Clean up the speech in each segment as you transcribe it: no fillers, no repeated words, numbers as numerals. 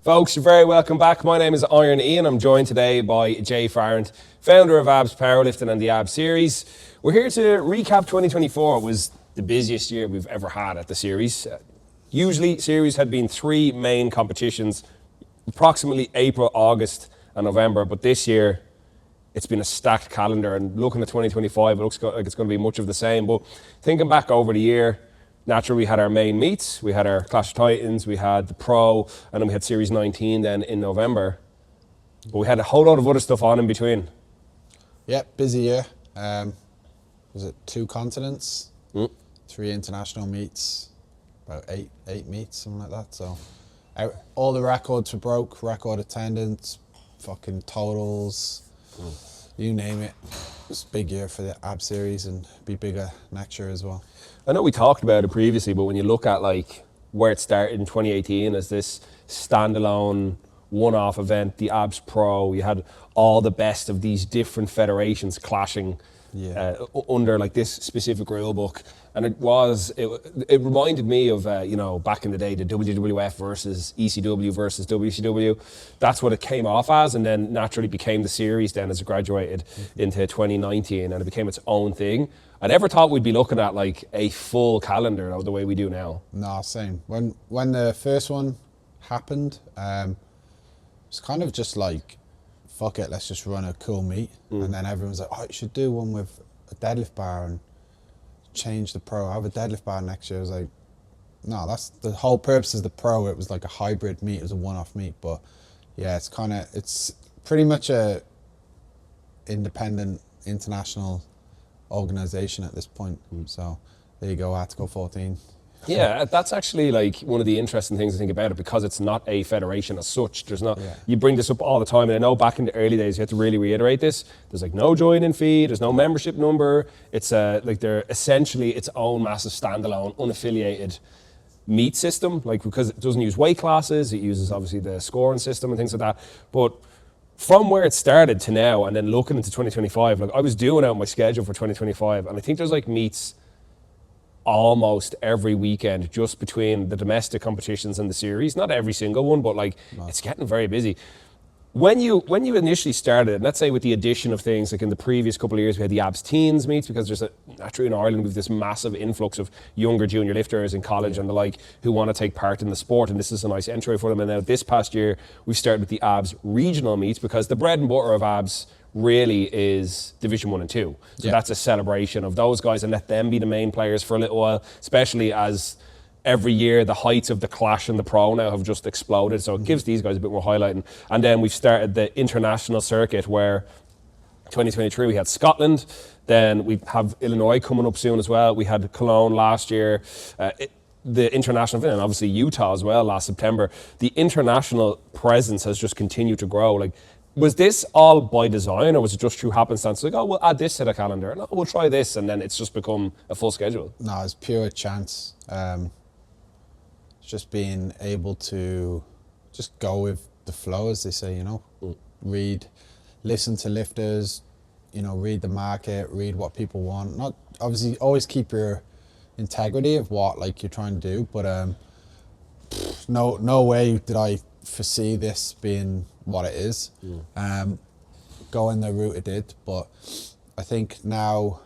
Folks, you're very welcome back. My name is Iron Ian. I'm joined today by Jay Farrant, founder of ABS Powerlifting and the ABS Series. We're here to recap 2024. It was the busiest year we've ever had at the series. Usually, series had been 3 main competitions, approximately April, August, and November. But this year, it's been a stacked calendar. And looking at 2025, it looks like it's going to be much of the same. But thinking back over the year, naturally, we had our main meets, we had our Clash of Titans, we had the Pro, and then we had Series 19 then in November. But we had a whole lot of other stuff on in between. Yeah, busy year. Was it 2 continents, 3 international meets, about eight meets, something like that. So all the records were broke, record attendance, fucking totals, you name it. It's a big year for the AB series and be bigger next year as well. I know we talked about it previously, but when you look at like where it started in 2018 as this standalone one-off event, the ABS Pro, you had all the best of these different federations clashing under like this specific rule book. And it reminded me of, back in the day, the WWF versus ECW versus WCW. That's what it came off as, and then naturally became the series then as it graduated into 2019, and it became its own thing. I never thought we'd be looking at like a full calendar the way we do now. No, same. When the first one happened, it's kind of just like, fuck it, let's just run a cool meet. And then everyone's like, oh, you should do one with a deadlift bar and change the Pro. Have a deadlift bar next year. I was like, no, that's the whole purpose of the Pro. It was like a hybrid meet. It was a one-off meet. But yeah, it's pretty much a independent international organization at this point. So there you go, Article 14. Yeah, that's actually like one of the interesting things to think about it, because it's not a federation as such. There's not. You bring this up all the time, and I know back in the early days you had to really reiterate this. There's like no join-in fee. There's no membership number. It's like they're essentially its own massive standalone, unaffiliated meet system. Like, because it doesn't use weight classes, it uses obviously the scoring system and things like that. But from where it started to now, and then looking into 2025, like I was doing out my schedule for 2025, and I think there's like meets almost every weekend just between the domestic competitions and the series. Not every single one, but like it's getting very busy. When you initially started, and let's say with the addition of things like in the previous couple of years, we had the ABS Teens meets, because there's naturally in Ireland we've this massive influx of younger junior lifters in college and the like who want to take part in the sport, and this is a nice entry for them. And now this past year we've started with the ABS regional meets, because the bread and butter of ABS really is Division 1 and 2. So that's a celebration of those guys and let them be the main players for a little while, especially as every year the heights of the Clash and the Pro now have just exploded. So it gives these guys a bit more highlighting. And then we've started the international circuit, where 2023 we had Scotland, then we have Illinois coming up soon as well. We had Cologne last year. The international event, and obviously Utah as well last September. The international presence has just continued to grow. Like, was this all by design, or was it just through happenstance? Like, oh, we'll add this to the calendar, and we'll try this, and then it's just become a full schedule? No, it's pure chance. Just being able to just go with the flow, as they say, listen to lifters, read the market, read what people want. Not obviously always keep your integrity of what like you're trying to do, but no way did I foresee this being what it is. Going the route it did, but I think now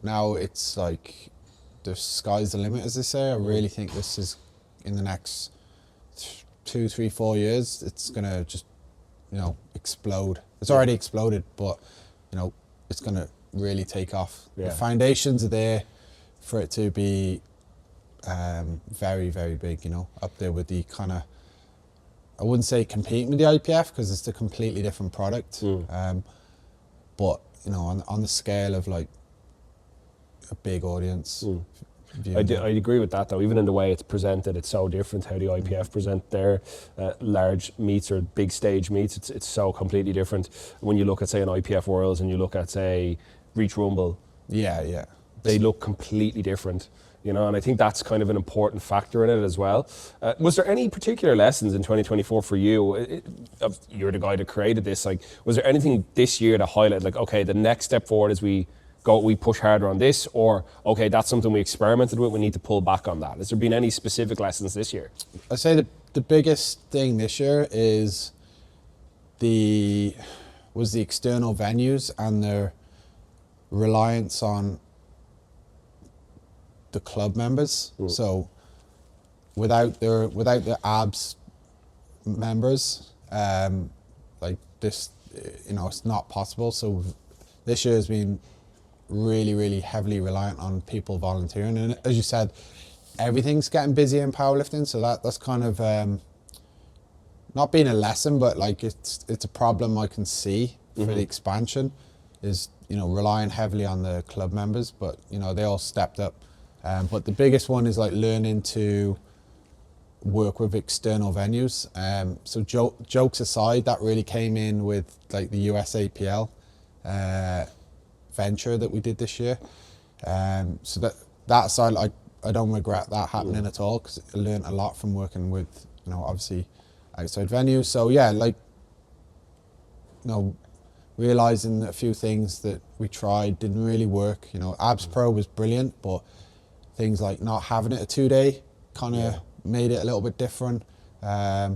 it's like the sky's the limit, as they say. I really think this is in the next 2, 3, 4 years, it's gonna just explode. It's already exploded, but it's gonna really take off. The foundations are there for it to be very, very big, up there with the kind of, I wouldn't say competing with the IPF, because it's a completely different product. But on the scale of like a big audience. I agree with that, though. Even in the way it's presented, it's so different how the IPF present their large meets or big stage meets. It's so completely different. When you look at, say, an IPF Worlds and you look at, say, Reach Rumble, they look completely different. And I think that's kind of an important factor in it as well. Was there any particular lessons in 2024 for you? You're the guy that created this. Like, was there anything this year to highlight? Like, okay, the next step forward is we push harder on this, or okay, that's something we experimented with, we need to pull back on that. Has there been any specific lessons this year? I'd say the biggest thing this year is the external venues and their reliance on the club members. So without the ABS members, like this, it's not possible. So this year has been really, really heavily reliant on people volunteering. And as you said, everything's getting busy in powerlifting. So that's kind of not being a lesson, but like it's a problem I can see for the expansion is, relying heavily on the club members, but they all stepped up. But the biggest one is like learning to work with external venues. So jokes aside, that really came in with like the USAPL venture that we did this year. So that side, I don't regret that happening at all, because I learned a lot from working with, obviously outside venues. So yeah, like, realizing a few things that we tried didn't really work. Abs Pro was brilliant, but things like not having it a 2-day kind of made it a little bit different. That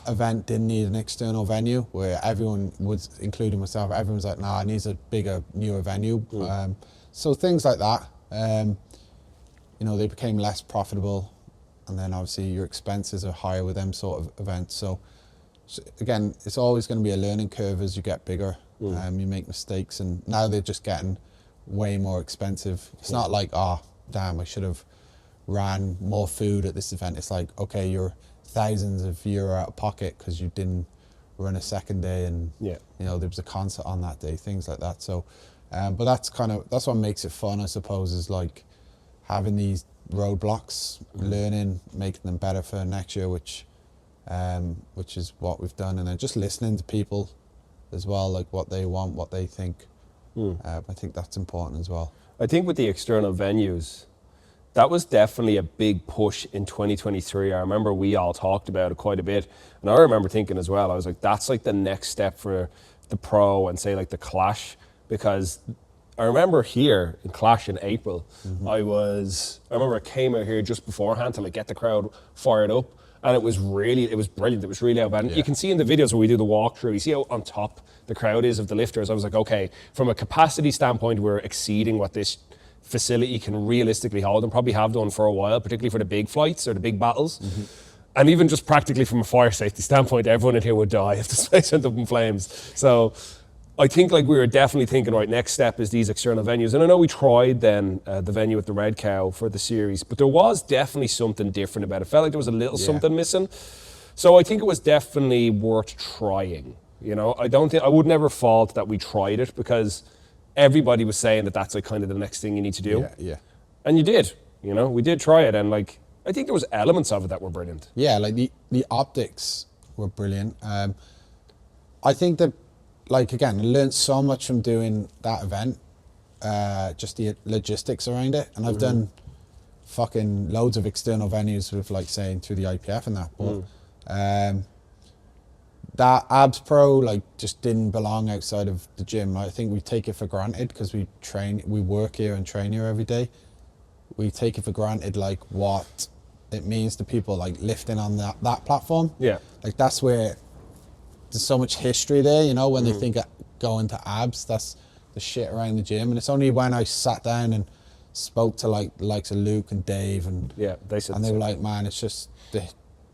event didn't need an external venue, where everyone was, including myself, everyone's like, nah, it needs a bigger, newer venue. So things like that, they became less profitable, and then obviously your expenses are higher with them sort of events. So again, it's always going to be a learning curve as you get bigger. You make mistakes, and now they're just getting way more expensive. It's not like, oh, damn, I should have ran more food at this event. It's like, okay, you're thousands of euro out of pocket because you didn't run a second day, and there was a concert on that day, things like that. So, but that's what makes it fun, I suppose, is like having these roadblocks, learning, making them better for next year, which is what we've done, and then just listening to people as well, like what they want, what they think. I think that's important as well. I think with the external venues, that was definitely a big push in 2023. I remember we all talked about it quite a bit, and I remember thinking as well, I was like, that's like the next step for the Pro and say like the Clash, because I remember here in Clash in April, I remember I came out here just beforehand to like get the crowd fired up, and it was brilliant. It was really outbound. You can see in the videos where we do the walkthrough, you see how on top the crowd is of the lifters. I was like, okay, from a capacity standpoint, we're exceeding what this facility can realistically hold, and probably have done for a while, particularly for the big flights or the big battles. And even just practically from a fire safety standpoint, everyone in here would die if the place went up in flames. So I think like we were definitely thinking, right, next step is these external venues. And I know we tried then the venue at the Red Cow for the series, but there was definitely something different about it. Felt like there was a little something missing. So I think it was definitely worth trying. I would never fault that we tried it, because everybody was saying that that's like kind of the next thing you need to do. And you did, we did try it, and like, I think there was elements of it that were brilliant. Yeah, like the optics were brilliant. I think that, like, again, I learned so much from doing that event, just the logistics around it. And I've done fucking loads of external venues with, like, saying through the IPF and that, but that Abs Pro, like, just didn't belong outside of the gym. I think we take it for granted because we work here and train here every day. We take it for granted, like, what it means to people, like, lifting on that platform. Like, that's where there's so much history there, when they think of going to Abs, that's the shit around the gym. And it's only when I sat down and spoke to like the likes of Luke and Dave, and they were like, man, it's just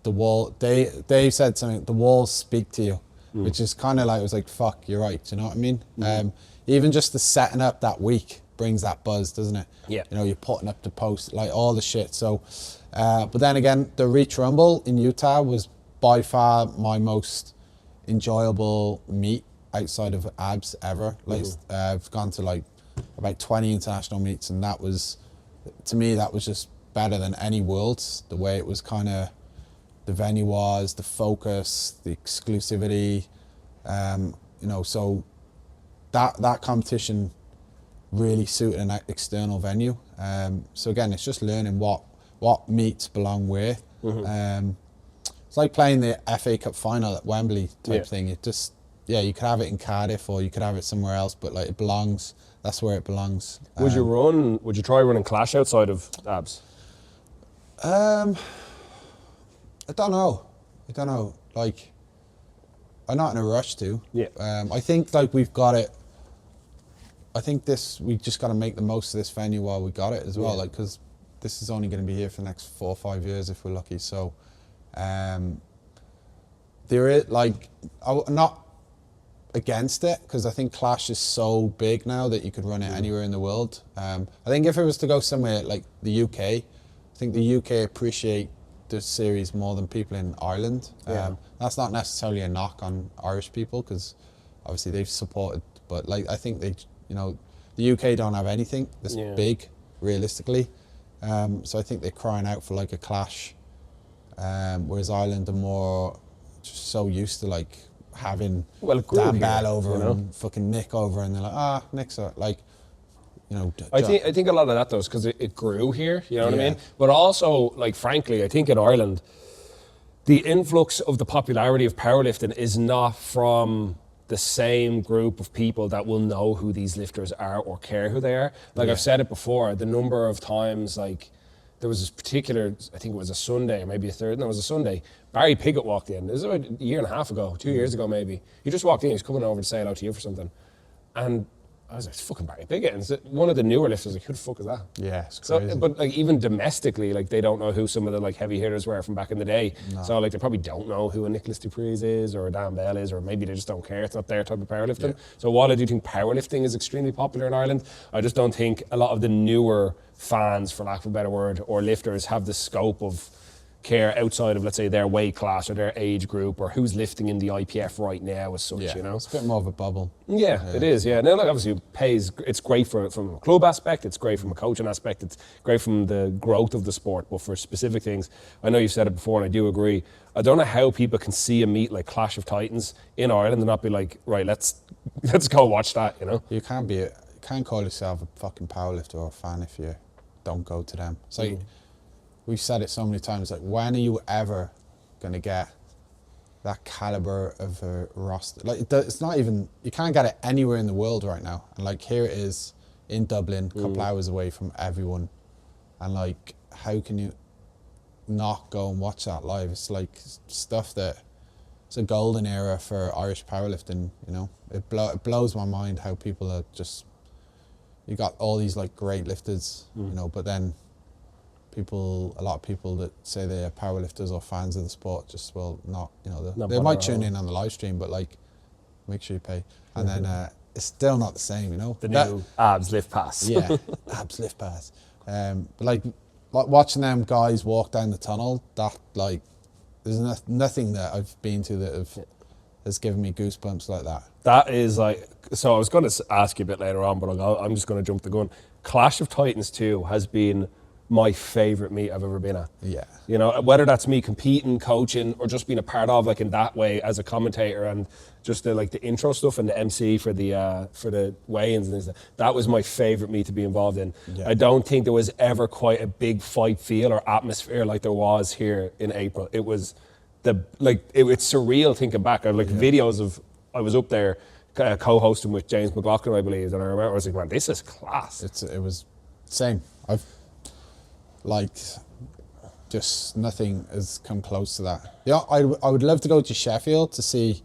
the wall. Dave said something, the walls speak to you, which is kind of like, it was like, fuck, you're right. Do you know what I mean? Even just the setting up that week brings that buzz, doesn't it? You're putting up the post, like all the shit. So, but then again, the Reach Rumble in Utah was by far my most enjoyable meet outside of Abs ever. Like, I've gone to like about 20 international meets, and that was, to me, that was just better than any Worlds. The way it was kind of, the venue was, the focus, the exclusivity, so that competition really suited an external venue. So again, it's just learning what meets belong where. It's like playing the FA Cup final at Wembley type thing. It just, you could have it in Cardiff or you could have it somewhere else, but like, it belongs, that's where it belongs. Would you try running Clash outside of Abs? I don't know. Like, I'm not in a rush to. Yeah. I think like we've got it. I think we just got to make the most of this venue while we got it as well. Yeah. Like, because this is only going to be here for the next 4 or 5 years if we're lucky. So, there is like, I'm not against it because I think Clash is so big now that you could run it anywhere in the world. I think if it was to go somewhere like the UK, I think the UK appreciate the series more than people in Ireland. That's not necessarily a knock on Irish people because obviously they've supported, but like I think the UK don't have anything this big realistically. So I think they're crying out for like a Clash, whereas Ireland are more just so used to like having Dan Bell over and fucking Nick over, and they're like, Nick's like, I think a lot of that though is because it grew here, you know what I mean? But also, like, frankly, I think in Ireland, the influx of the popularity of powerlifting is not from the same group of people that will know who these lifters are or care who they are. Like I've said it before, the number of times, like, there was this particular, I think it was a Sunday or maybe it was a Sunday, Barry Piggott walked in. This was about a year and a half ago, 2 years ago maybe. He just walked in, he was coming over to say hello to you for something. And I was like, it's fucking Barry Piggott. And so one of the newer lifters was like, who the fuck is that? Yeah, it's crazy. So, but like even domestically, like they don't know who some of the like heavy hitters were from back in the day. No. So like they probably don't know who a Nicholas Dupreez is or a Dan Bell is, or maybe they just don't care. It's not their type of powerlifting. Yeah. So while I do think powerlifting is extremely popular in Ireland, I just don't think a lot of the newer fans, for lack of a better word, or lifters have the scope of care outside of, let's say, their weight class or their age group or who's lifting in the IPF right now as such, you know? It's a bit more of a bubble. Yeah, it is, yeah. Now, like, obviously, it pays, it's great from a club aspect, it's great from a coaching aspect, it's great from the growth of the sport, but for specific things, I know you've said it before and I do agree, I don't know how people can see a meet like Clash of Titans in Ireland and not be like, right, let's go watch that, you know? You can't call yourself a fucking powerlifter or a fan if you don't go to them. It's like, we've said it so many times, like, when are you ever going to get that caliber of a roster? Like, it's not even, you can't get it anywhere in the world right now. And like, here it is in Dublin, a couple hours away from everyone. And like, how can you not go and watch that live? It's like stuff that, it's a golden era for Irish powerlifting, you know? It blows my mind how people are just, you got all these like great lifters, you know, but then a lot of people that say they're powerlifters or fans of the sport just will not, you know, they might tune in on the live stream, but like, make sure you pay. And then it's still not the same, you know. The new abs lift pass. Yeah, abs lift pass. But like watching them guys walk down the tunnel, that like, there's nothing that I've been to that has given me goosebumps like that. That is like, so I was going to ask you a bit later on, but I'm just going to jump the gun. Clash of Titans 2 has been my favourite meet I've ever been at. Yeah. You know, whether that's me competing, coaching, or just being a part of, like, in that way as a commentator, and just the intro stuff and the MC for the weigh-ins and things. That was my favourite meet to be involved in. Yeah. I don't think there was ever quite a big fight feel or atmosphere like there was here in April. It was it's surreal thinking back. I have videos of, I was up there co-hosting with James McLaughlin, I believe, and I remember I was like, man, this is class. It was same. I've like, just nothing has come close to that. Yeah, I would love to go to Sheffield to see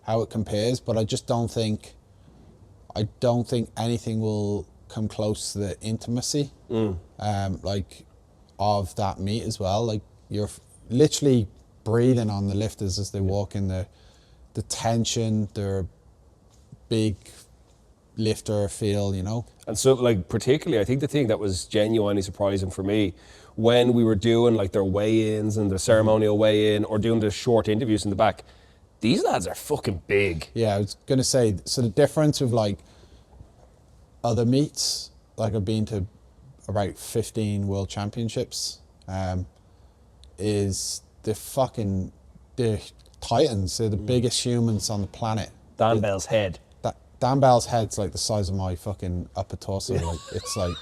how it compares, but I just don't think anything will come close to the intimacy, like, of that meet as well. Like, you're literally breathing on the lifters as they walk in, the tension, their big lifter feel, you know. And so, like, particularly, I think the thing that was genuinely surprising for me, when we were doing like their weigh-ins and their ceremonial weigh-in, or doing the short interviews in the back, these lads are fucking big. Yeah, I was gonna say, so the difference of like other meets, like I've been to about 15 world championships, is they're titans. They're the biggest humans on the planet. Dan Bell's head. Dan Bell's head's like the size of my fucking upper torso. Like, it's like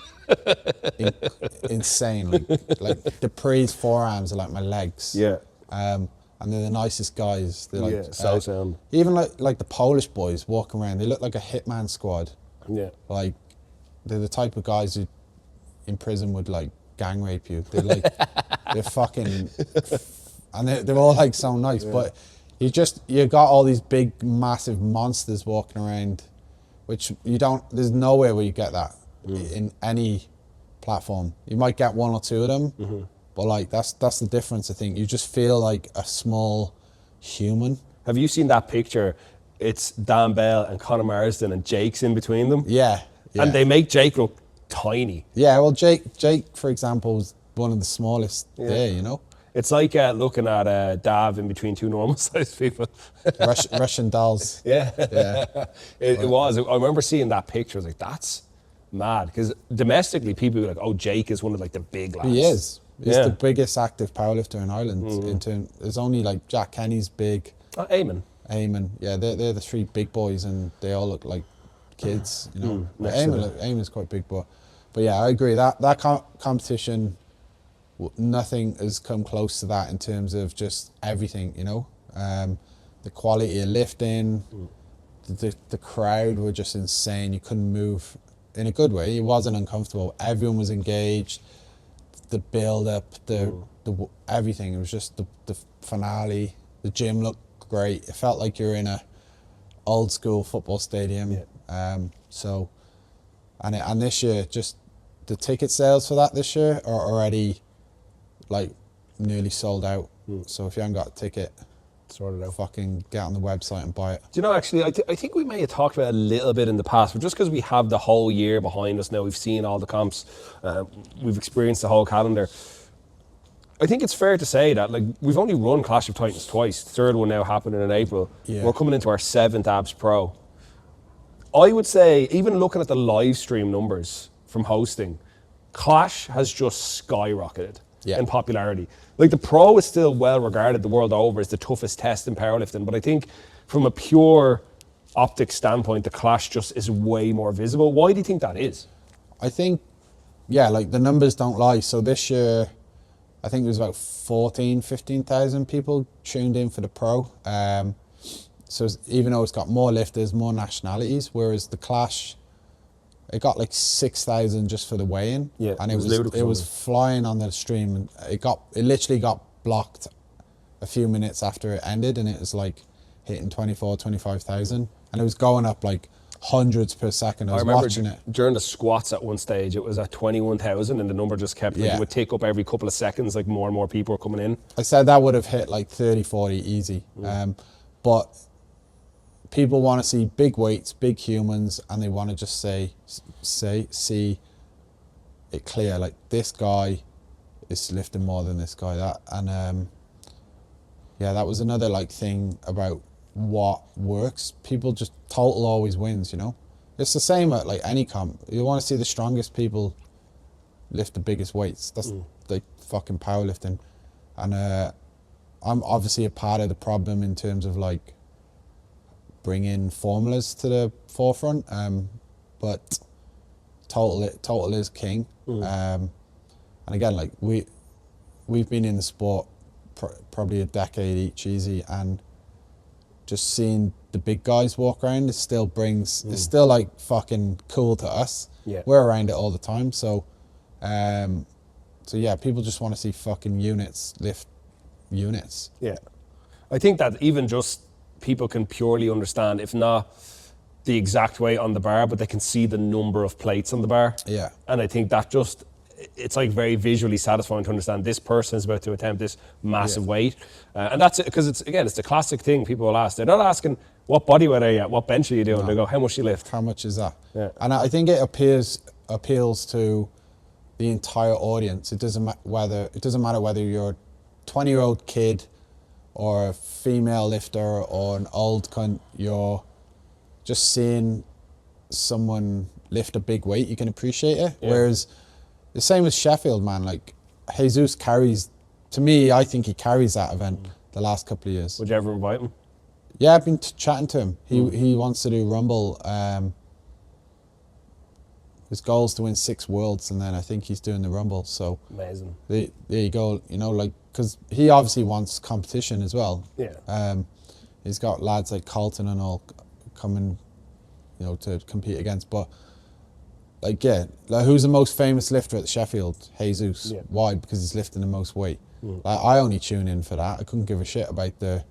insane. Like Dupree's forearms are like my legs. Yeah. And they're the nicest guys. They're like, sound. Even like the Polish boys walking around, they look like a hitman squad. Yeah. Like, they're the type of guys who in prison would like gang rape you. They're like, they're fucking and they're all like so nice. But you got all these big, massive monsters walking around, which you don't. There's nowhere where you get that in any platform. You might get one or two of them, but like that's the difference. I think you just feel like a small human. Have you seen that picture? It's Dan Bell and Conor Marsden and Jake's in between them. Yeah. And they make Jake look tiny. Yeah, well, Jake, for example, was one of the smallest there, you know? It's like looking at Dav in between two normal sized people. Russian dolls. Yeah. Yeah. It was. I remember seeing that picture. I was like, that's mad. Because domestically, people were like, oh, Jake is one of like the big lads. He is. He's the biggest active powerlifter in Ireland. There's only like Jack Kenny's big. Eamon. Yeah, they're the three big boys, and they all look like kids, you know. Eamon's quite big, but yeah, I agree that competition, nothing has come close to that in terms of just everything, you know. The quality of lifting, the crowd were just insane. You couldn't move in a good way. It wasn't uncomfortable. Everyone was engaged. The build up, the everything. It was just the finale. The gym looked great. It felt like you're in a old school football stadium. So, and this year, just the ticket sales for that this year are already like nearly sold out. So if you haven't got a ticket, sort it out. Fucking get on the website and buy it. Do you know, actually, I think we may have talked about it a little bit in the past, but just because we have the whole year behind us now, we've seen all the comps, we've experienced the whole calendar. I think it's fair to say that like we've only run Clash of Titans twice. The third one now happening in April. Yeah. We're coming into our 7th Abs Pro. I would say, even looking at the live stream numbers from hosting, Clash has just skyrocketed in popularity. Like the Pro is still well regarded the world over as the toughest test in powerlifting, but I think from a pure optic standpoint, the Clash just is way more visible. Why do you think that is? I think, like the numbers don't lie. So this year, I think it was about 15,000 people tuned in for the Pro. So even though it's got more lifters, more nationalities, whereas the Clash, it got like 6,000 just for the weigh-in. Yeah, and it was flying on the stream. It literally got blocked a few minutes after it ended, and it was like hitting 25,000, and it was going up like hundreds per second. I was watching it. During the squats at one stage, it was at 21,000 and the number just kept, it would tick up every couple of seconds, like more and more people were coming in. I said that would have hit like 30, 40 easy. But people want to see big weights, big humans, and they want to just see it clear, like this guy is lifting more than this guy, that. And that was another like thing about what works. People just, total always wins, you know. It's the same at like any comp. You want to see the strongest people lift the biggest weights. That's like fucking powerlifting. And I'm obviously a part of the problem in terms of like bringing formulas to the forefront, but total is king. And again, like we've been in the sport probably a decade each easy, and just seeing the big guys walk around, it still brings, it's still like fucking cool to us. Yeah. We're around it all the time. So yeah, people just want to see fucking units lift units. Yeah. I think that even just people can purely understand, if not the exact weight on the bar, but they can see the number of plates on the bar. Yeah. And I think that just, it's like very visually satisfying to understand this person is about to attempt this massive weight. And that's it, because it's the classic thing people will ask. They're not asking, what body weight are you at? What bench are you doing? No. They go, how much do you lift? How much is that? Yeah. And I think it appeals to the entire audience. It doesn't matter whether you're a 20-year-old kid or a female lifter or an old cunt. You're just seeing someone lift a big weight, you can appreciate it. Yeah. Whereas the same with Sheffield, man. Like Jesus carries, to me, I think he carries that event the last couple of years. Would you ever invite him? Yeah, I've been chatting to him. He wants to do Rumble. His goal is to win 6 worlds, and then I think he's doing the Rumble. So amazing. There you go. You know, like, because he obviously wants competition as well. Yeah. He's got lads like Carlton and all coming, you know, to compete against. But like, yeah, like, who's the most famous lifter at Sheffield? Jesus. Yeah. Why? Because he's lifting the most weight. Like, I only tune in for that. I couldn't give a shit about the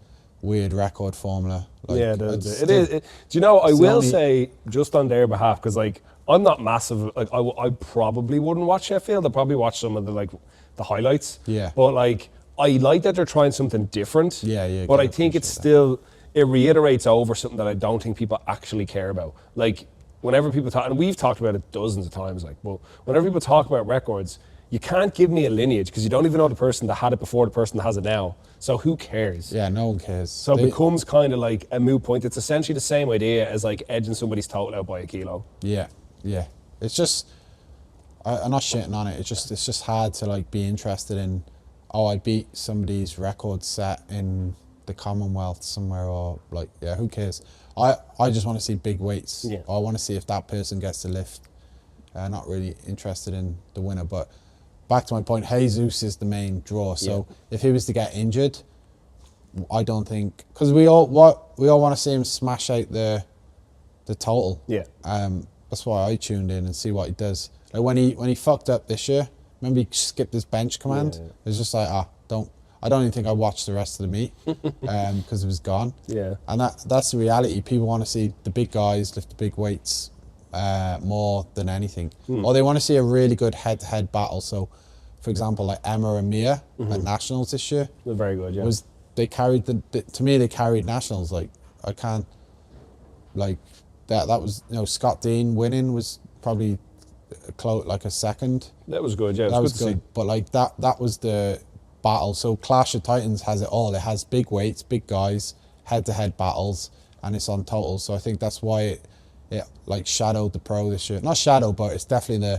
weird record formula. Like, Yeah, it is. Do you know, I the will only- say, just on their behalf, because like I'm not massive. Like I probably wouldn't watch Sheffield. I'd probably watch some of the highlights. Yeah. But like I like that they're trying something different. Yeah, But I gotta think it's appreciate still it reiterates over something that I don't think people actually care about. Like whenever people talk, and we've talked about it dozens of times. Like, well, whenever people talk about records, you can't give me a lineage because you don't even know the person that had it before the person that has it now. So who cares? Yeah, no one cares. So it becomes kind of like a moot point. It's essentially the same idea as like edging somebody's total out by a kilo. Yeah. It's just, I'm not shitting on it. It's just hard to like be interested in. Oh, I beat somebody's record set in the Commonwealth somewhere, or like, yeah, who cares? I just want to see big weights. Yeah. I want to see if that person gets the lift. Not really interested in the winner, but back to my point, Jesus is the main draw. So if he was to get injured, I don't think, because we all want to see him smash out the total. Yeah. That's why I tuned in and see what he does. Like when he fucked up this year, remember he skipped his bench command? Yeah. It was just like, I don't even think I watched the rest of the meet because it was gone. Yeah. And that's the reality. People want to see the big guys lift the big weights more than anything. Or they want to see a really good head-to-head battle. So, for example, like Emma and Mia at Nationals this year. They're very good, yeah. They carried to me, they carried Nationals. Like, I can't, like, that was, Scott Dean winning was probably like a second. That was good, yeah. That was to see. good. But like that was the battle. So Clash of Titans has it all. It has big weights, big guys, head-to-head battles, and it's on total. So I think that's why it like shadowed the pro this year. Not shadow, but it's definitely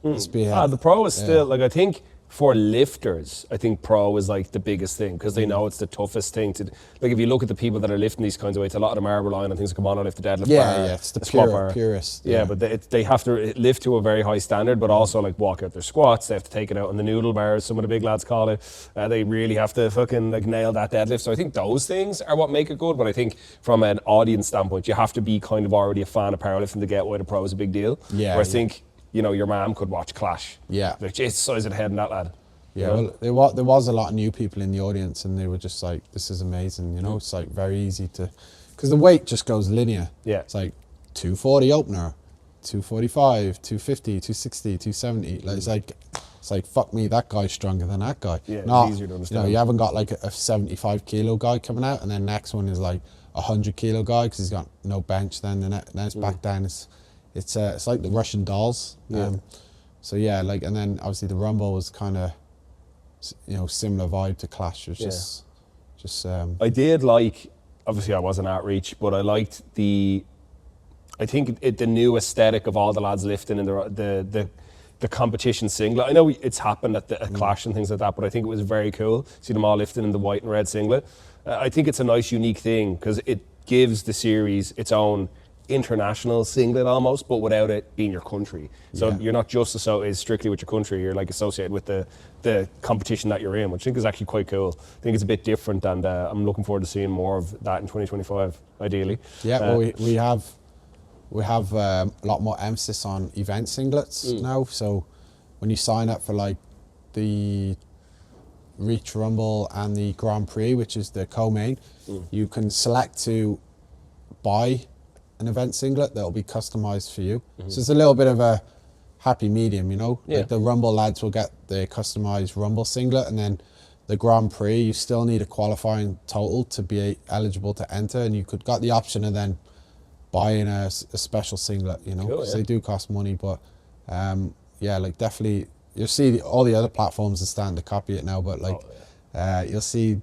the spearhead. The pro is still, like, I think for lifters, I think pro is like the biggest thing because they know it's the toughest thing to, like, if you look at the people that are lifting these kinds of weights, a lot of them are relying on things like a monolift, the deadlift bar, it's the squat bar. purist. Yeah, but they have to lift to a very high standard, but also like walk out their squats. They have to take it out on the noodle bars. Some of the big lads call it. They really have to fucking like nail that deadlift. So I think those things are what make it good. But I think from an audience standpoint, you have to be kind of already a fan of powerlifting to get why the pro is a big deal. Yeah, Where I think your mom could watch Clash. Yeah. Like, jeez, the size of the head in that lad. Yeah, well, there was a lot of new people in the audience, and they were just like, "This is amazing." It's like very easy to, because the weight just goes linear. Yeah. It's like 240 opener, 245, 250, 260, 270. Like it's like fuck me, that guy's stronger than that guy. Yeah, Not, it's easier to understand. you haven't got like a 75 kilo guy coming out, and then next one is like a 100 kilo guy because he's got no bench. Then it's back down. It's like the Russian dolls. Yeah. So yeah, like, and then obviously the Rumble was kind of, similar vibe to Clash. It was just. I did like, obviously I wasn't at Reach, but I liked the new aesthetic of all the lads lifting in the competition singlet. I know it's happened at Clash and things like that, but I think it was very cool. See them all lifting in the white and red singlet. I think it's a nice, unique thing because it gives the series its own international singlet almost, but without it being your country. So you're not just associated strictly with your country, you're like associated with the competition that you're in, which I think is actually quite cool. I think it's a bit different, and I'm looking forward to seeing more of that in 2025, ideally. Yeah, well, we have a lot more emphasis on event singlets now. So when you sign up for like the Reach Rumble and the Grand Prix, which is the co-main, you can select to buy an event singlet that'll be customized for you. So it's a little bit of a happy medium, Yeah. Like the Rumble lads will get the customized Rumble singlet, and then the Grand Prix, you still need a qualifying total to be eligible to enter, and you got the option of then buying a special singlet, Cool, because yeah. they do cost money, but like definitely you'll see all the other platforms are starting to copy it now, but like you'll see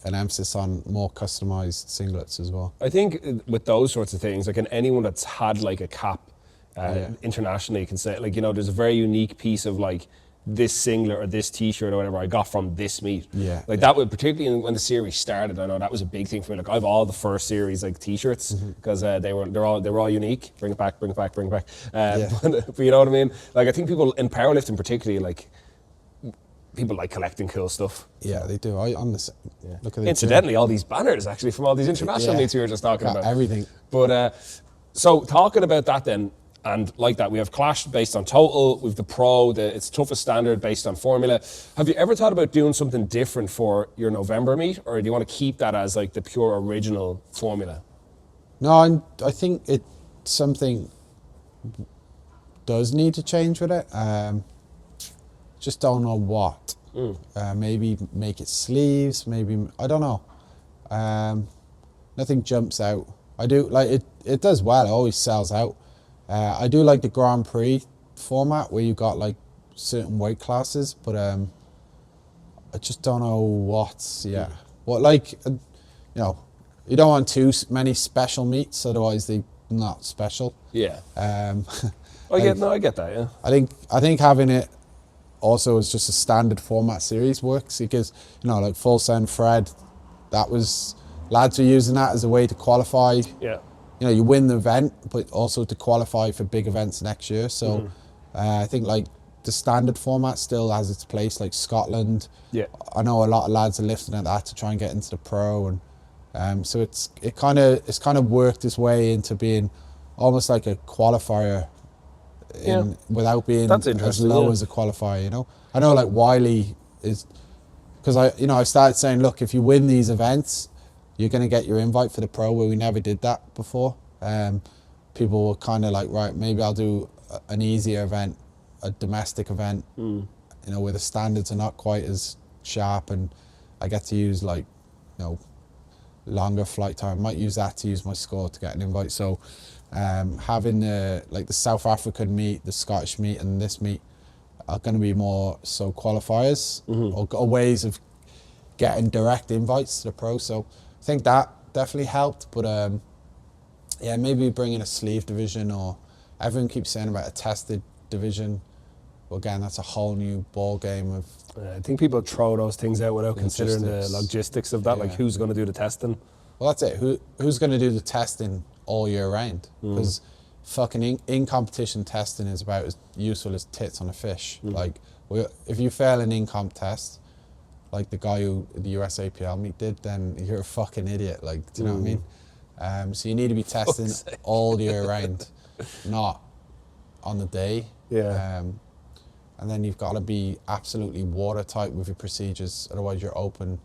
an emphasis on more customized singlets as well. I think with those sorts of things, like, anyone that's had like a cap internationally can say, like, there's a very unique piece of like this singlet or this t-shirt or whatever I got from this meet. That would, particularly when the series started, I know that was a big thing for me. Like, I have all the first series like t-shirts because they were all unique. Bring it back. But you know what I mean? Like, I think people in powerlifting particularly, like, people like collecting cool stuff. Yeah, they do. I'm the same. Look at it. Incidentally, all these banners actually from all these international meets we were just talking about. Everything. But so talking about that then, And like that, we have Clash based on total, we've the Pro, it's toughest standard based on formula. Have you ever thought about doing something different for your November meet, or do you want to keep that as like the pure original formula? No, I think it's something does need to change with it. Just don't know what. Maybe make it sleeves, maybe, I don't know. Nothing jumps out. I do, like, it does well, it always sells out. I do like the Grand Prix format where you got like certain weight classes, but I just don't know what's, what, like, you know, you don't want too many special meets, otherwise they're not special. Yeah. I get that, yeah. I think having it also as just a standard format series works, because, you know, like Full Send Fred, that was, lads were using that as a way to qualify. Yeah. You know, you win the event, but also to qualify for big events next year. So I think like the standard format still has its place, like Scotland. Yeah. I know a lot of lads are lifting at that to try and get into the Pro, and so it's kind of worked its way into being almost like a qualifier without being as low as a qualifier, you know. I know like Wiley is, because I started saying, look, if you win these events, you're going to get your invite for the Pro, where we never did that before. People were kind of like, right, maybe I'll do an easier event, a domestic event, you know, where the standards are not quite as sharp, and I get to use like, you know, longer flight time. I might use that to use my score to get an invite. So having the South African meet, the Scottish meet, and this meet are going to be more so qualifiers or ways of getting direct invites to the Pro. So I think that definitely helped, but maybe bring in a sleeve division, or everyone keeps saying about a tested division. Well, again, that's a whole new ball game of. I think people throw those things out without considering the logistics of that, like who's going to do the testing. Well, that's it. Who's going to do the testing all year round? Because fucking in competition testing is about as useful as tits on a fish. Like, if you fail an in-comp test, like the guy who the USAPL meet did, then you're a fucking idiot. Like, do you know what I mean? So you need to be testing all year round, not on the day. Yeah. And then you've got to be absolutely watertight with your procedures, otherwise you're open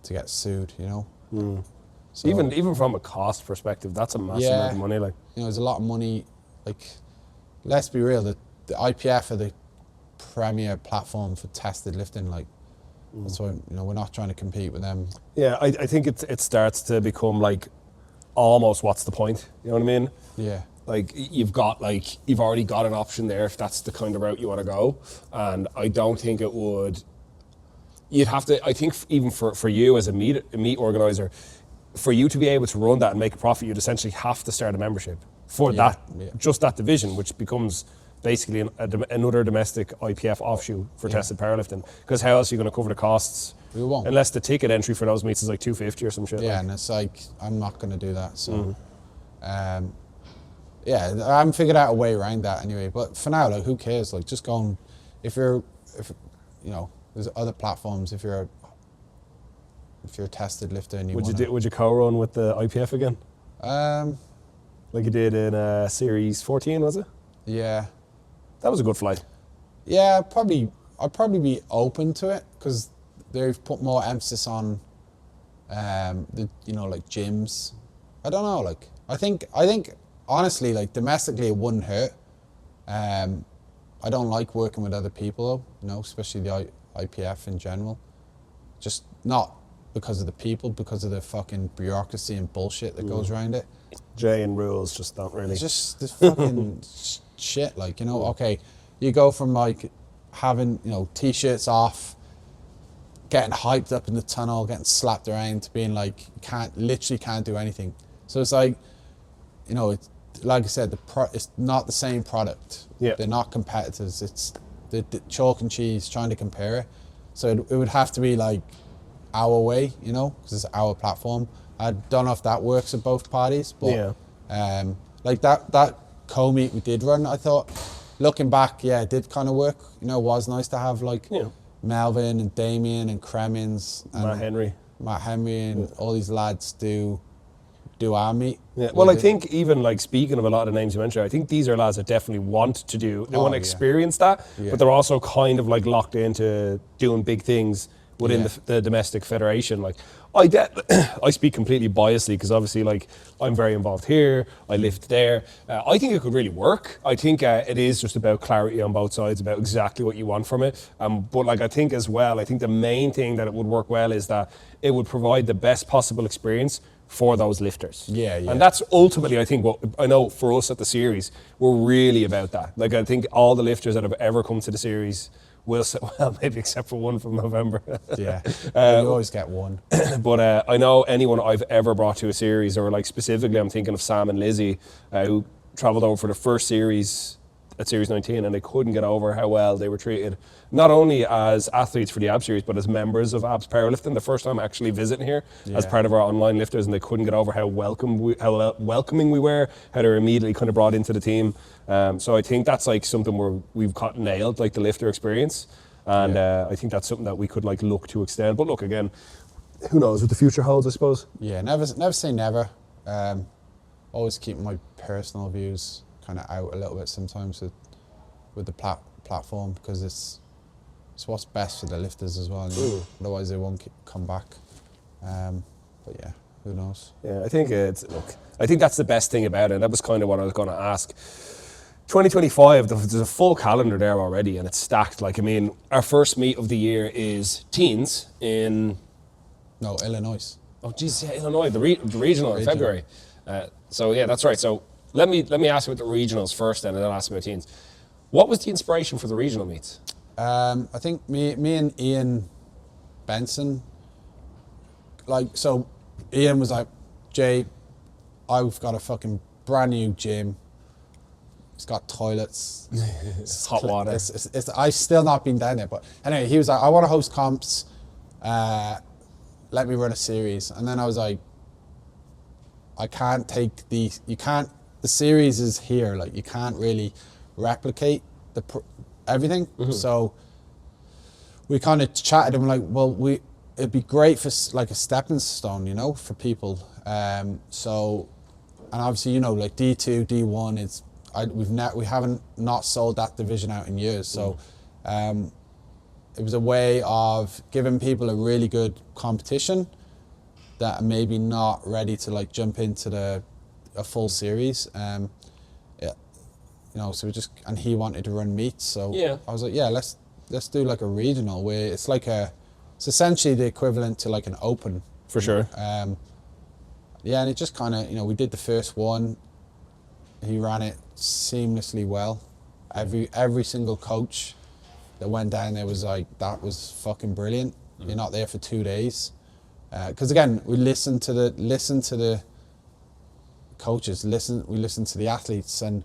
to get sued, you know? So, even from a cost perspective, that's a massive amount of money. Like, you know, there's a lot of money. Like, let's be real, the IPF are the premier platform for tested lifting. Like, that's why, you know, we're not trying to compete with them. Yeah, I think it starts to become like almost what's the point? You know what I mean? Yeah. Like you've already got an option there if that's the kind of route you want to go, and I don't think it would. You'd have to. I think even for you as a meet organizer, for you to be able to run that and make a profit, you'd essentially have to start a membership for just that division, which becomes basically another domestic IPF offshoot for tested powerlifting. Because how else are you going to cover the costs? We won't. Unless the ticket entry for those meets is like $250 or some shit. Yeah, and it's like, I'm not going to do that. So, I haven't figured out a way around that anyway. But for now, like, who cares? Like, just go and, if you know, there's other platforms. If you're a tested lifter and would you co-run with the IPF again? Like you did in Series 14, was it? Yeah. That was a good flight. Yeah, I'd probably be open to it, because they've put more emphasis on the, you know, like gyms. I don't know, like I think honestly, like domestically it wouldn't hurt. I don't like working with other people though, you know, especially the IPF in general. Just not because of the people, because of the fucking bureaucracy and bullshit that goes around it. Jay and rules just don't really. It's just this fucking shit, like, you know, okay, you go from like having, you know, t-shirts off, getting hyped up in the tunnel, getting slapped around, to being like, literally can't do anything. So it's like, you know, it's, like I said, it's not the same product. Yeah. They're not competitors. It's the chalk and cheese trying to compare it. So it would have to be like our way, you know, because it's our platform. I don't know if that works at both parties, but like that co-meet we did run, I thought, looking back, it did kind of work. You know, it was nice to have like Melvin and Damien and Kremins and Matt Henry and all these lads do do our meet. Yeah. Well, I think even like speaking of a lot of the names you mentioned, I think these are lads that definitely want to do, they want to experience that, but they're also kind of like locked into doing big things within the domestic federation. Like I speak completely biasly because obviously like I'm very involved here, I lived there. I think it could really work. I think it is just about clarity on both sides about exactly what you want from it. But like I think as well, I think the main thing that it would work well is that it would provide the best possible experience for those lifters. Yeah. And that's ultimately, I think, what I know for us at the series, we're really about that. Like I think all the lifters that have ever come to the series will say, well, maybe except for one from November. Yeah, you always get one. But I know anyone I've ever brought to a series, or like specifically I'm thinking of Sam and Lizzie, who travelled over for the first series at Series 19, and they couldn't get over how well they were treated, not only as athletes for the AB Series, but as members of ABS Powerlifting. The first time actually visiting here as part of our online lifters, and they couldn't get over how welcoming we were, how they were immediately kind of brought into the team. So I think that's like something we've got nailed, like the lifter experience, and I think that's something that we could like look to extend. But look, again, who knows what the future holds, I suppose. Yeah, never say never. Always keep my personal views kind of out a little bit sometimes with the platform, because it's what's best for the lifters as well. You know? Otherwise, they won't come back. But yeah, who knows? Yeah, I think I think that's the best thing about it. That was kind of what I was going to ask. 2025, there's a full calendar there already, and it's stacked. Like, I mean, our first meet of the year is teens in... No, Illinois. Oh, geez, yeah, Illinois, the regional in February. So, yeah, that's right. So, let me ask you about the regionals first, then, and then I'll ask you about teens. What was the inspiration for the regional meets? I think me and Ian Benson, so Ian was like, Jay, I've got a fucking brand new gym. It's got toilets. It's hot water. I've still not been down there, but anyway, he was like, I want to host comps. Let me run a series. And then I was like, I can't take the series is here. Like, you can't really replicate everything. Mm-hmm. So we kind of chatted and we're like, well, it'd be great for like a stepping stone, you know, for people. So, and obviously, you know, like D2, D1 we haven't not sold that division out in years. So, it was a way of giving people a really good competition that are maybe not ready to like jump into a full series. You know, so and he wanted to run meets, so I was like, yeah, let's do like a regional where it's essentially the equivalent to like an open. For sure. Yeah, and it just kind of, you know, we did the first one. He ran it seamlessly well. Every single coach that went down there was like, that was fucking brilliant. Mm. You're not there for 2 days. Because again, we listen to the coaches, we listen to the athletes, and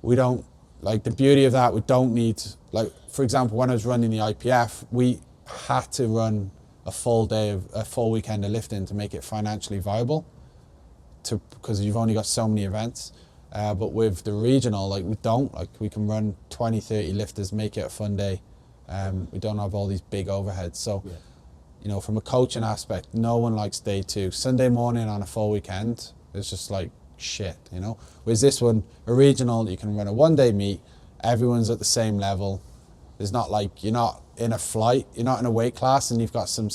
we don't, like, the beauty of that, we don't need, like, for example, when I was running the IPF, we had to run a full weekend of lifting to make it financially viable, because you've only got so many events. But with the regional, like, we can run 20, 30 lifters, make it a fun day. We don't have all these big overheads. So, you know, from a coaching aspect, no one likes day two. Sunday morning on a full weekend, it's just like shit, you know. Whereas this one, a regional, you can run a 1 day meet, everyone's at the same level. There's not like, you're not in a flight, you're not in a weight class and you've got some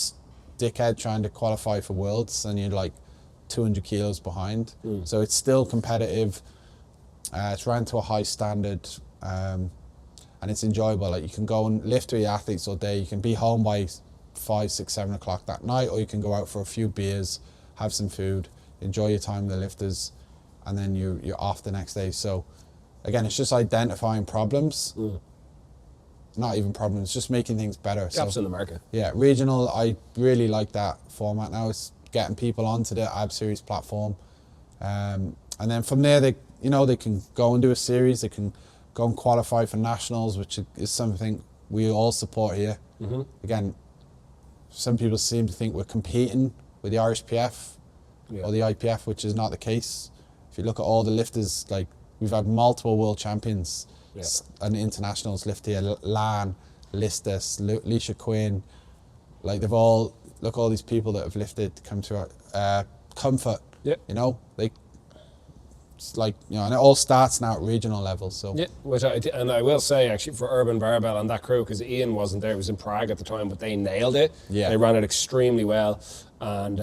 dickhead trying to qualify for Worlds and you're like 200 kilos behind. So it's still competitive. It's ran to a high standard, and it's enjoyable. Like, you can go and lift with your athletes all day. You can be home by 5, 6, 7 o'clock that night, or you can go out for a few beers, have some food, enjoy your time with the lifters, and then you're off the next day. So again, it's just identifying problems. Not even problems, just making things better. Gaps in the market. Yeah, regional, I really like that format now. It's getting people onto the AB Series platform. And then from there, they can go and do a series. They can go and qualify for nationals, which is something we all support here. Mm-hmm. Again, some people seem to think we're competing with the RSPF or the IPF, which is not the case. If you look at all the lifters, like, we've had multiple world champions and internationals lift here. Lan, Listus, Leisha Quinn, like, they've all, look, all these people that have lifted come to comfort. Yeah. You know, it's like, you know, and it all starts now at regional level. So Yeah, which and I will say actually for Urban Barbell and that crew, because Ian wasn't there, he was in Prague at the time, but they nailed it. Yeah. They ran it extremely well, and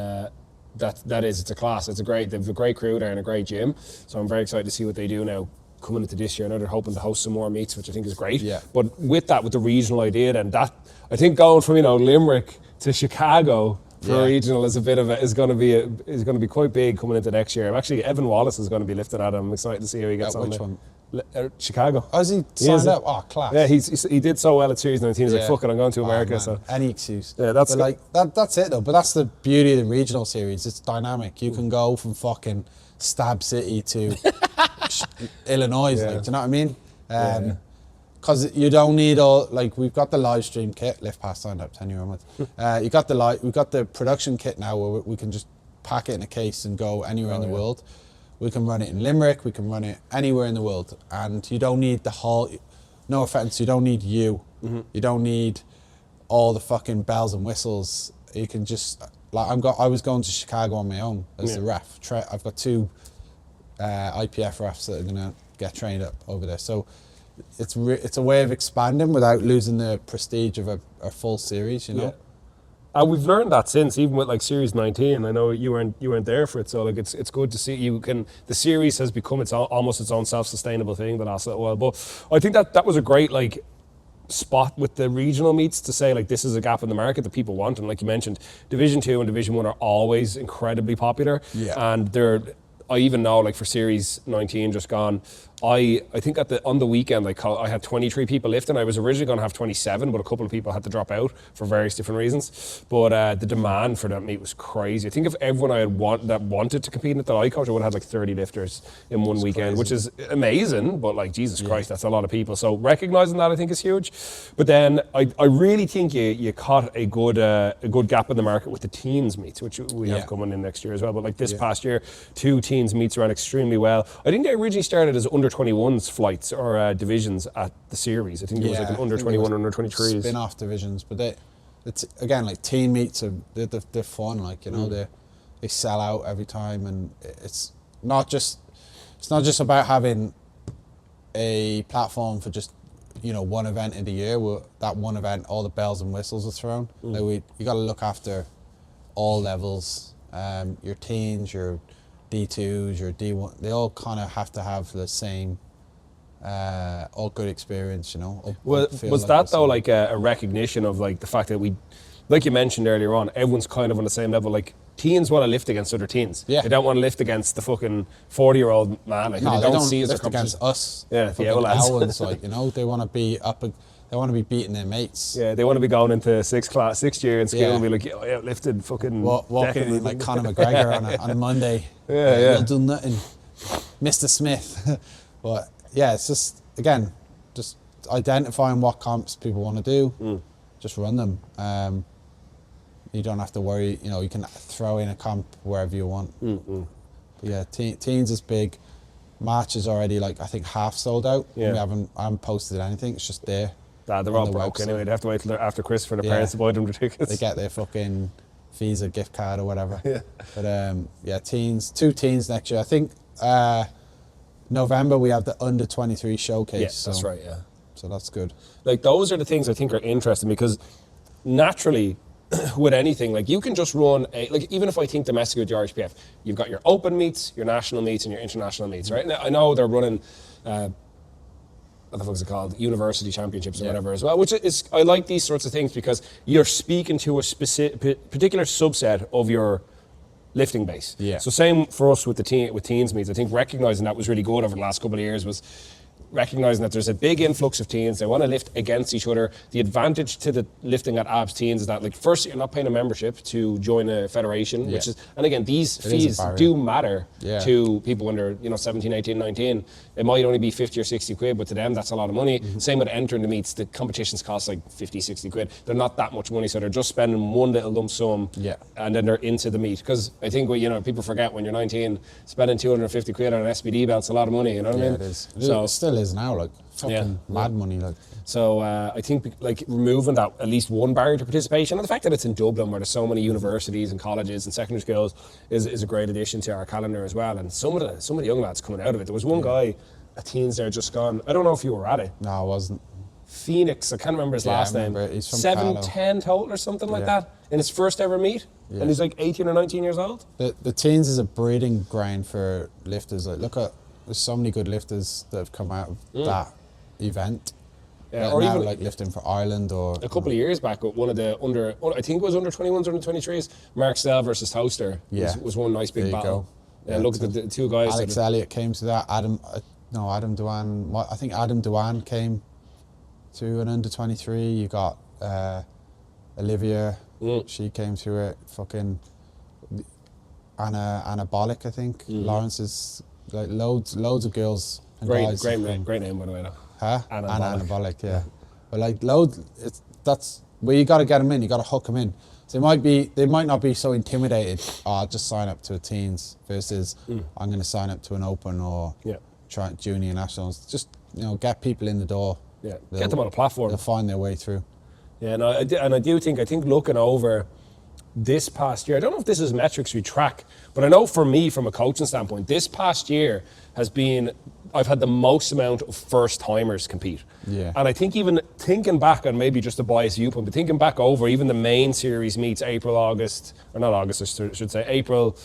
it's a class. They've a great crew there and a great gym. So I'm very excited to see what they do now coming into this year. I know they're hoping to host some more meets, which I think is great. Yeah. But with the regional idea, then that I think going from Limerick to Chicago for regional is going to be quite big coming into next year. Actually, Evan Wallace is going to be lifting at him. I'm excited to see how he gets on. Which one? Chicago. Oh, has he signed up? Oh, class. Yeah, he did so well at Series 19. He's like, fuck it, I'm going to America. Man. So any excuse. Yeah, that's but like that's it though. But that's the beauty of the regional series. It's dynamic. You can go from fucking Stab City to Illinois. Like, do you know what I mean? Because you don't need all, like, we've got the live stream kit. Lift Pass signed up 10 year a month. We've got the production kit now where we can just pack it in a case and go anywhere in the world. We can run it in Limerick. We can run it anywhere in the world, and you don't need the whole. No offense, you don't need you. You don't need all the fucking bells and whistles. You can just like I was going to Chicago on my own as the ref. I've got 2 IPF refs that are gonna get trained up over there. So it's a way of expanding without losing the prestige of a full series. You know. Yeah. And we've learned that since, even with like Series 19. I know you weren't there for it, so like it's good to see the series has become almost its own self-sustainable thing the last little while. But I think that was a great like spot with the regional meets to say like this is a gap in the market that people want, and like you mentioned, Division 2 and Division 1 are always incredibly popular. Yeah. And I even know like for Series 19 just gone, I think on the weekend I had 23 people lifting. I was originally going to have 27, but a couple of people had to drop out for various different reasons. But the demand for that meet was crazy. I think if everyone I had that wanted to compete in it that I coached, I would have had like 30 lifters in one weekend, which is amazing. But like Jesus Christ, that's a lot of people. So recognizing that I think is huge. But then I really think you caught a good gap in the market with the teens meets, which we have coming in next year as well. But like this past year, 2 teens meets ran extremely well. I think they originally started as under 21s flights or divisions at the series. I think there was like an under 21 under 23s spin-off divisions, but it's again like teen meets they're fun, like, you know. They sell out every time, and it's not just about having a platform for just, you know, one event in the year. Where that one event, all the bells and whistles are thrown. Like you got to look after all levels, your teens, your D2s, your D1, they all kind of have to have the same, all good experience, you know. Was that though like a recognition of like the fact that we, like you mentioned earlier on, everyone's kind of on the same level. Like teens want to lift against other teens. Yeah. They don't want to lift against the fucking 40-year-old man. Like, no, they don't see lift against us. Yeah, the old like, you know, they want to be they want to be beating their mates. Yeah, they want to be going into sixth year in school and be like, yeah, lifted fucking. Walking in like Conor McGregor on a Monday. You'll do nothing, Mr. Smith. But yeah, it's just, again, just identifying what comps people want to do, just run them. You don't have to worry, you know, you can throw in a comp wherever you want. But yeah, teens is big. March is already like, I think, half sold out. Yeah. I haven't posted anything, it's just there. They're all broke anyway. They have to wait till after Christmas for their parents to buy them the tickets. They get their fucking Visa gift card or whatever. Yeah. But teens, 2 teens next year. I think November we have the under 23 showcase. Yeah, that's right. Yeah. So that's good. Like those are the things I think are interesting, because naturally with anything, like you can just run like, even if I think domestically with the RHPF, you've got your open meets, your national meets, and your international meets, right? Now, I know they're running. What the fuck is it called? University championships or whatever as well, which is, I like these sorts of things because you're speaking to a particular subset of your lifting base. Yeah. So same for us with teens meets. I think recognizing that was really good over the last couple of years was recognizing that there's a big influx of teens. They want to lift against each other. The advantage to the lifting at ABS teens is that, like, first, you're not paying a membership to join a federation, which is, and again, these fees do matter to people when they're, 17, 18, 19. It might only be 50 or 60 quid, but to them, that's a lot of money. Same with entering the meets. The competitions cost like 50, 60 quid. They're not that much money, so they're just spending one little lump sum, and then they're into the meet. Because I think, people forget when you're 19, spending 250 quid on an SBD belt's a lot of money, you know what I mean? It is. So it still is. is now, like fucking mad money, like. So I think like removing that at least one barrier to participation, and the fact that it's in Dublin where there's so many universities and colleges and secondary schools is a great addition to our calendar as well. And some of the young lads coming out of it. There was one guy at Teens there just gone. I don't know if you were at it. No, I wasn't. Phoenix, I can't remember his last name. He's from 7-10 total or something like that in his first ever meet, and he's like 18 or 19 years old. The Teens is a breeding ground for lifters. Like, look at, there's so many good lifters that have come out of that event. Yeah, or or now even like lifting for Ireland, or a couple of years back, one of the I think it was under 21s, under 23s, Mark Stell versus Toaster was one nice big there you battle. go. And look at the two guys. Alex Elliott came to that. Adam Dewan. I think Adam Dewan came to an under 23. You got Olivia. She came to it. Fucking Anna Bollock, I think. Lawrence is like loads of girls and guys. Great name by the way. Though. Huh? Anna Bollock, yeah. But like loads, that's where you got to get them in. You got to hook them in. So they might not be so intimidated. Oh, I'll just sign up to a teens versus I'm going to sign up to an open or try junior nationals. Just get people in the door. Yeah, get them on a platform. They'll find their way through. Yeah, and I think looking over this past year, I don't know if this is metrics we track, but I know for me, from a coaching standpoint, this past year has been, I've had the most amount of first timers compete. Yeah. And I think even thinking back on maybe just a biased viewpoint, but thinking back over even the main series meets April, August, or not August, I should say, April,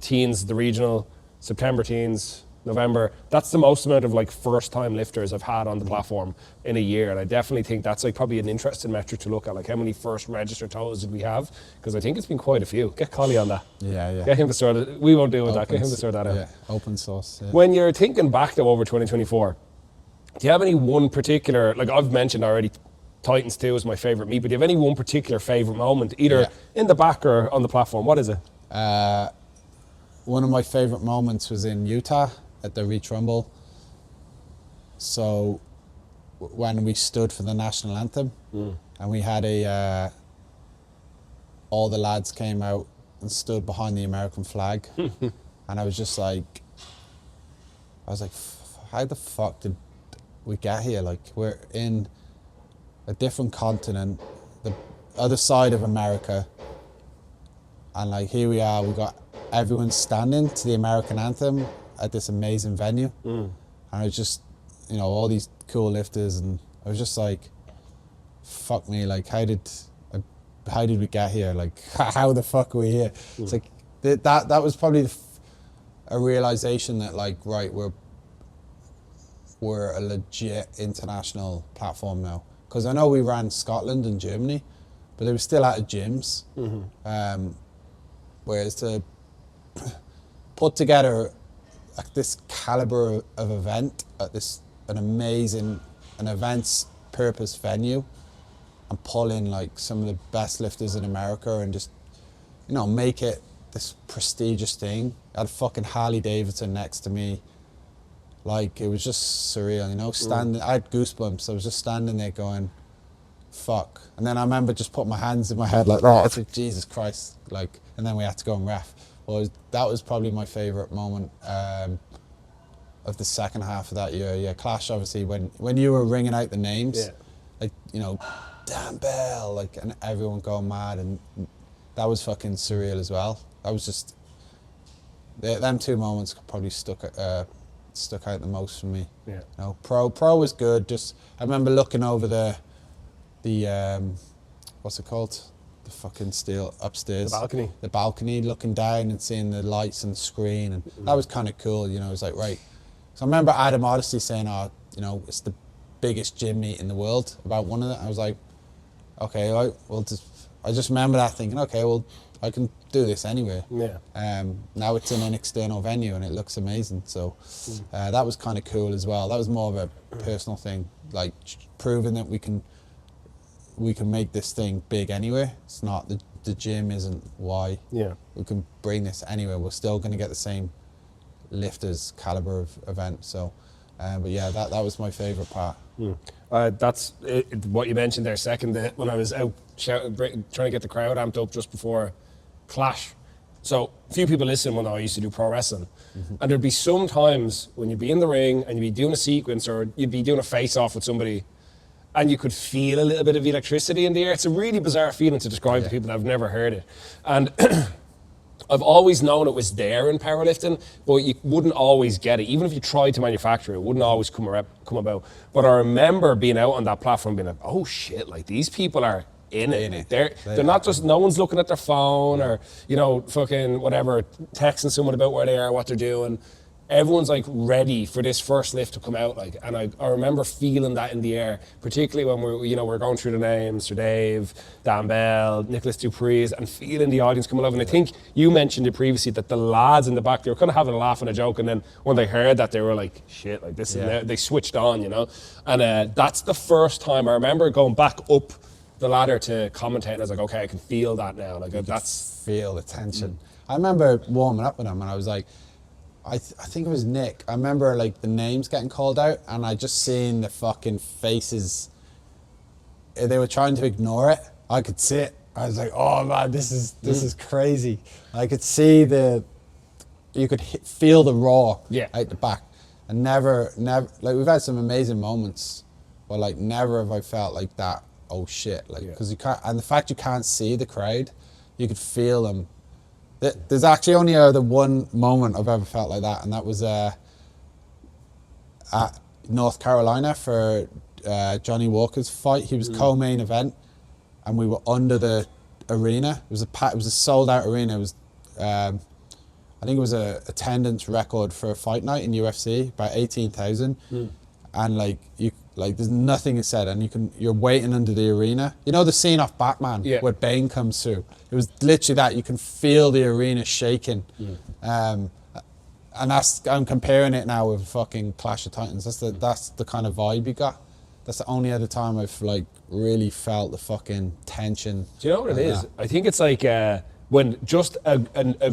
teens, the regional, September teens, November, that's the most amount of like first time lifters I've had on the platform in a year. And I definitely think that's like probably an interesting metric to look at, like how many first registered totals did we have? Because I think it's been quite a few. Get Collie on that. Yeah. Get him to sort it. We won't deal with that. Get him to sort that out. Yeah, open source. Yeah. When you're thinking back though over 2024, do you have any one particular, like I've mentioned already, Titans 2 is my favourite meet, but do you have any one particular favourite moment, either in the back or on the platform? What is it? One of my favourite moments was in Utah at the Reach Rumble. So when we stood for the national anthem and we had all the lads came out and stood behind the American flag and I was like, how the fuck did we get here? Like, we're in a different continent, the other side of America, and like here we are, we got everyone standing to the American anthem at this amazing venue. And I was just, all these cool lifters, and I was just like, fuck me, like how did we get here? Like how the fuck are we here? It's like that was probably a realization that like, right, we're a legit international platform now. Because I know we ran Scotland and Germany, but they were still out of gyms. Whereas to put together this caliber of event at an events purpose venue and pull in like some of the best lifters in America and just, make it this prestigious thing. I had fucking Harley Davidson next to me. Like, it was just surreal, standing, I had goosebumps. I was just standing there going, fuck. And then I remember just putting my hands in my head like, oh, it's like, Jesus Christ. Like, and then we had to go and ref. Well, that was probably my favourite moment of the second half of that year. Yeah, Clash, obviously, when you were ringing out the names, like, Dan Bell, like, and everyone going mad, and that was fucking surreal as well. That was just, them two moments probably stuck out the most for me. Yeah. Pro was good. Just, I remember looking over the what's it called? The fucking steel upstairs. The balcony, looking down and seeing the lights and the screen, and that was kind of cool. It was like, right. So I remember Adam Odyssey saying, it's the biggest gym meet in the world about one of them. I was like, okay, right, well, I just remember that thinking, okay, well, I can do this anyway. Yeah. Now it's in an external venue and it looks amazing. So that was kind of cool as well. That was more of a personal thing, like proving that we can make this thing big anywhere. It's not the gym isn't why. Yeah. We can bring this anywhere. We're still going to get the same lifters caliber of event. So, but yeah, that was my favorite part. That's what you mentioned there second, when I was out trying to get the crowd amped up just before Clash. So a few people listen when I used to do pro wrestling. And there'd be some times when you'd be in the ring and you'd be doing a sequence or you'd be doing a face-off with somebody and you could feel a little bit of electricity in the air. It's a really bizarre feeling to describe to people that have never heard it. And I've always known it was there in powerlifting, but you wouldn't always get it. Even if you tried to manufacture it, it wouldn't always come about. But I remember being out on that platform being like, oh shit, like these people are in it. They're not just, no one's looking at their phone or, you know, fucking whatever, texting someone about where they are, what they're doing. Everyone's like ready for this first lift to come out, like, and I remember feeling that in the air, particularly when we're going through the names, Sir Dave, Dan Bell, Nicholas Dupree's, and feeling the audience coming over. And I think you mentioned it previously that the lads in the back, they were kind of having a laugh and a joke, and then when they heard that, they were like, shit, like this is, they switched on, you know. And that's the first time I remember going back up the ladder to commentate, and I was like, okay, I can feel that now. Like that's feel the tension. I remember warming up with him, and I was like, I think it was Nick. I remember like the names getting called out, and I just seen the fucking faces. They were trying to ignore it. I could see it. I was like, oh man, this is crazy. I could see you could feel the roar out the back, and never like we've had some amazing moments, but like never have I felt like that. Oh shit, like because you can't, and the fact you can't see the crowd, you could feel them. There's actually only the one moment I've ever felt like that, and that was at North Carolina for Johnny Walker's fight. He was co-main event, and we were under the arena. It was a sold out arena. It was I think it was a attendance record for a fight night in UFC, about 18,000, and like there's nothing is said, and you're waiting under the arena. You know the scene off Batman where Bane comes through? It was literally that. You can feel the arena shaking. And I'm comparing it now with fucking Clash of Titans. That's the kind of vibe you got. That's the only other time I've like really felt the fucking tension. Do you know what it is? I think it's like when just a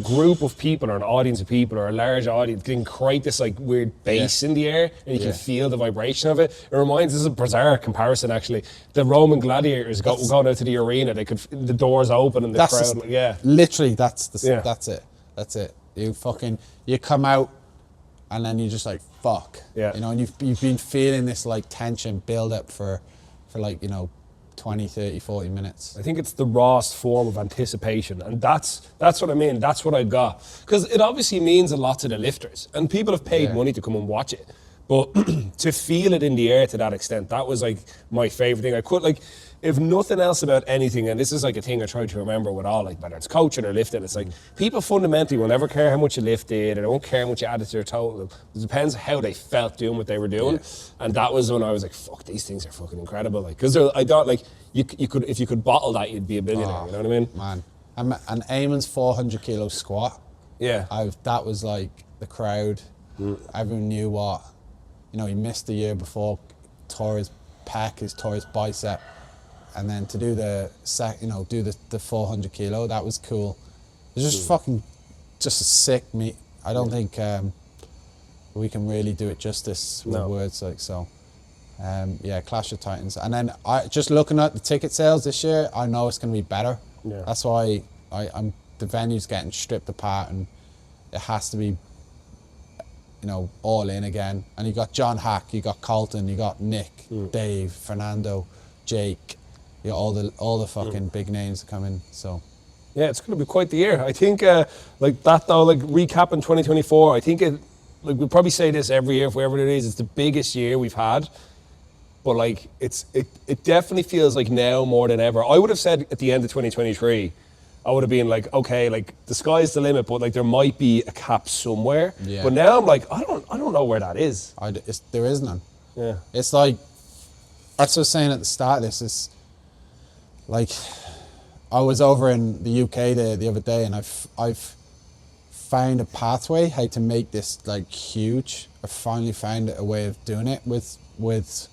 group of people or an audience of people or a large audience can create this like weird bass in the air, and you can feel the vibration of it. It reminds us of a bizarre comparison actually. The Roman gladiators going out to the arena, the doors open and the crowd. Literally, that's it. You come out and then you're just like fuck. You know, and you've been feeling this like tension build up for like, you know, 20, 30, 40 minutes. I think it's the rawest form of anticipation, and that's what I mean. That's what I got, because it obviously means a lot to the lifters, and people have paid money to come and watch it. But to feel it in the air to that extent, that was like my favorite thing. I could like, if nothing else about anything, and this is like a thing I try to remember with all, like whether it's coaching or lifting, it's like people fundamentally will never care how much you lifted, or they won't care how much you added to their total. It depends how they felt doing what they were doing. And that was when I was like, fuck, these things are fucking incredible. Like, because I thought like you could, if you could bottle that, you'd be a billionaire. You know what I mean? Man, and Eamon's 400 kilo squat. That was like the crowd. Everyone knew what. You know, he missed the year before, tore his pec, tore his bicep, and then to do the 400 kilo, that was cool. It was just a sick meet. I don't think we can really do it justice with words like so. Clash of Titans, and then just looking at the ticket sales this year, I know it's going to be better. That's why the venue's getting stripped apart, and it has to be, you know, all in again. And you got John Hack, you got Colton, you got Nick, Dave, Fernando, Jake, you got all the fucking big names coming. So yeah, it's going to be quite the year. I think like that though, like recapping 2024, I think it, like we'll probably say this every year, wherever it is, it's the biggest year we've had. But like it definitely feels like now more than ever. I would have said at the end of 2023, I would have been like, okay, like the sky's the limit, but like there might be a cap somewhere. But now I'm like, I don't know where that is. There is none. It's like, that's what I was saying at the start of this, is like, I was over in the UK the other day, and I've found a pathway how to make this like huge. I finally found a way of doing it with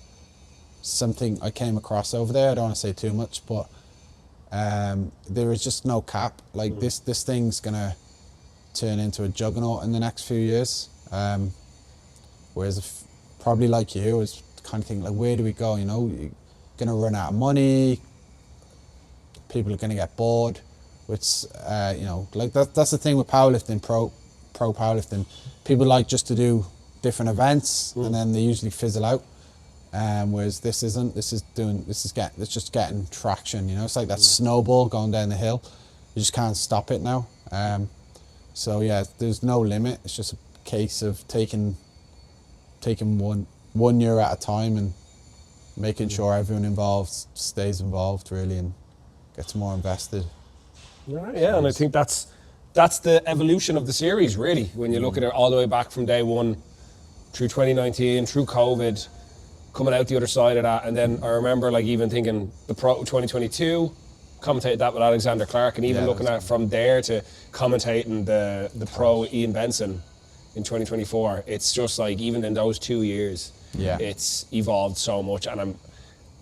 something I came across over there. I don't want to say too much, but there is just no cap. Like this thing's gonna turn into a juggernaut in the next few years. Whereas probably like you, is kind of think like, where do we go? You know, you're gonna run out of money. People are gonna get bored. which you know, like that's the thing with powerlifting, pro powerlifting. People like just to do different events, and then they usually fizzle out. Whereas this isn't. It's just getting traction. You know, it's like that snowball going down the hill. You just can't stop it now. So yeah, there's no limit. It's just a case of taking one year at a time and making sure everyone involved stays involved really and gets more invested. Yeah, and I think that's the evolution of the series really. When you look at it all the way back from day one through 2019, through COVID, coming out the other side of that, and then I remember like even thinking the Pro 2022, commentated that with Alexander Clark, and even looking at from there to commentating the Pro Ian Benson in 2024. It's just like even in those 2 years, it's evolved so much, and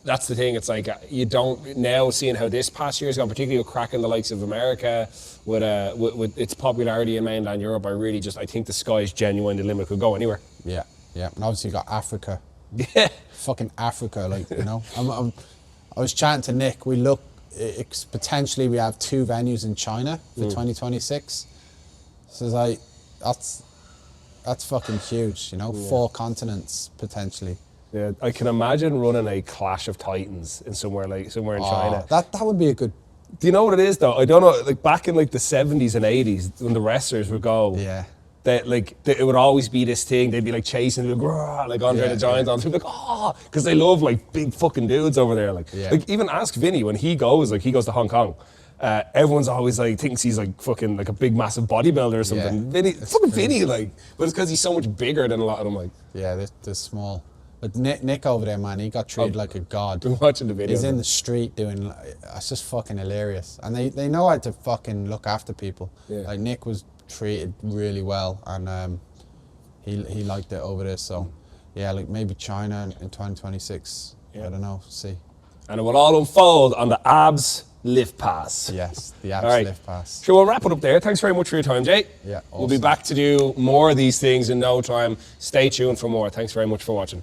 that's the thing. It's like you don't now seeing how this past year's gone, particularly with cracking the likes of America with its popularity in mainland Europe. I think the sky's genuine. The limit could go anywhere. Yeah, and obviously you got Africa. Yeah, fucking Africa, like you know. I was chatting to Nick. We look. Potentially we have 2 venues in China for 2026. So it's like that's fucking huge, you know. 4 continents potentially. Yeah, I can imagine running a Clash of Titans in somewhere in China. That would be a good. Do you know what it is though? I don't know. Like back in like the 70s and 80s when the wrestlers would go. Yeah. It would always be this thing. They'd be like chasing, like Andre the Giant on. They'd be like, because they love like big fucking dudes over there. Like even ask Vinny when he goes to Hong Kong. Everyone's always like thinks he's like fucking like a big massive bodybuilder or something. Vinny, like, but it's because he's so much bigger than a lot of them. Like, yeah, they're small. But Nick over there, man, he got treated like a god. Been watching the video. He's in the street doing. It's just fucking hilarious, and they know how to fucking look after people. Yeah. Like Nick was treated really well, and he liked it over there. So yeah, like maybe China in 2026. I don't know. See. And it will all unfold on the Abs Lift Pass. Yes, the Abs Lift Pass. Sure, we'll wrap it up there. Thanks very much for your time, Jay. Yeah, awesome. We'll be back to do more of these things in no time. Stay tuned for more. Thanks very much for watching.